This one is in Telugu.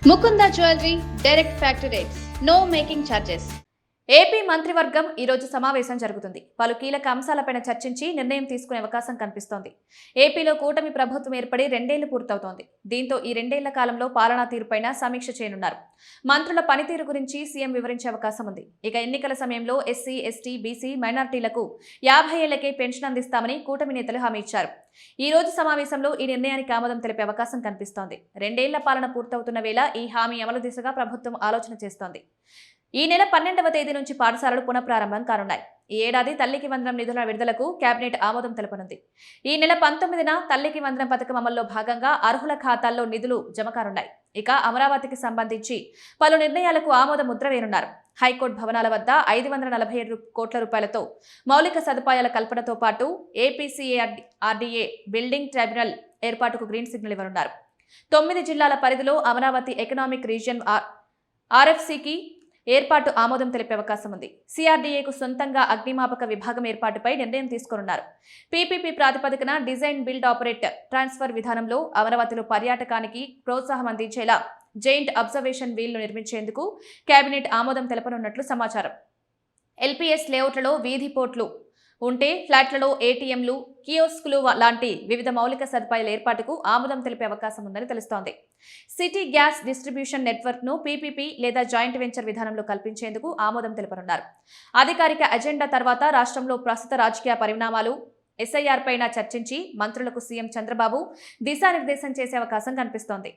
Mukunda Jewelry, direct factory rates, no making charges. AP మంత్రివర్గం ఈ రోజు సమావేశం జరుగుతుంది. పలు కీలక అంశాలపైన చర్చించి నిర్ణయం తీసుకునే అవకాశం కనిపిస్తోంది. ఏపీలో కూటమి ప్రభుత్వం ఏర్పడి 2 ఏళ్లు పూర్తవుతోంది. దీంతో ఈ 2 ఏళ్ల కాలంలో పాలనా తీరుపైన సమీక్ష చేయనున్నారు. మంత్రుల పనితీరు గురించి సీఎం వివరించే అవకాశం ఉంది. ఇక ఎన్నికల సమయంలో ఎస్సీ, ఎస్టీ, బీసీ, మైనార్టీలకు 50 ఏళ్లకే పెన్షన్ అందిస్తామని కూటమి నేతలు హామీ ఇచ్చారు. ఈ రోజు సమావేశంలో ఈ నిర్ణయానికి ఆమోదం తెలిపే అవకాశం కనిపిస్తోంది. 2 ఏళ్ల పాలన పూర్తవుతున్న వేళ ఈ హామీ అమలు దిశగా ప్రభుత్వం ఆలోచన చేస్తోంది. ఈ నెల 12వ తేదీ నుంచి పాఠశాలలు పునఃప్రారంభం కానున్నాయి. ఈ ఏడాది తల్లికి వందనం నిధుల విడుదలకు కేబినెట్ ఆమోదం తెలపనుంది. ఈ నెల 19న తల్లికి వందనం పథకం అమల్లో భాగంగా అర్హుల ఖాతాల్లో నిధులు జమ కానున్నాయి. ఇక అమరావతికి సంబంధించి పలు నిర్ణయాలకు ఆమోద ముద్ర వేనున్నారు. హైకోర్టు భవనాల వద్ద 547 కోట్ల రూపాయలతో మౌలిక సదుపాయాల కల్పనతో పాటు ఏపీసీఆర్డీఏ బిల్డింగ్ ట్రైబ్యునల్ ఏర్పాటుకు గ్రీన్ సిగ్నల్ ఇవ్వనున్నారు. 9 జిల్లాల పరిధిలో అమరావతి ఎకనామిక్ రీజియన్ ఆర్ఎఫ్సీకి ఏర్పాటు ఆమోదం తెలిపే అవకాశం ఉంది. సిఆర్డీఏకు సొంతంగా అగ్నిమాపక విభాగం ఏర్పాటుపై నిర్ణయం తీసుకోనున్నారు. పీపీపీ ప్రాతిపదికన డిజైన్ బిల్డ్ ఆపరేట్ ట్రాన్స్ఫర్ విధానంలో అమరావతిలో పర్యాటకానికి ప్రోత్సాహం అందించేలా జైంట్ అబ్జర్వేషన్ వీల్ను నిర్మించేందుకు కేబినెట్ ఆమోదం తెలపనున్నట్లు సమాచారం. ఎల్పీఎస్ లేఅవుట్లలో వీధి పోర్ట్లు ఉంటే ఫ్లాట్లలో ఏటీఎంలు, కియోస్కులు లాంటి వివిధ మౌలిక సదుపాయాల ఏర్పాటుకు ఆమోదం తెలిపే అవకాశం ఉందని తెలుస్తోంది. సిటీ గ్యాస్ డిస్ట్రిబ్యూషన్ నెట్వర్క్ ను పీపీపీ లేదా జాయింట్ వెంచర్ విధానంలో కల్పించేందుకు ఆమోదం తెలుపనున్నారు. అధికారిక ఎజెండా తర్వాత రాష్ట్రంలో ప్రస్తుత రాజకీయ పరిణామాలు, ఎస్ఐఆర్ పైన చర్చించి మంత్రులకు సీఎం చంద్రబాబు దిశానిర్దేశం చేసే అవకాశం కనిపిస్తోంది.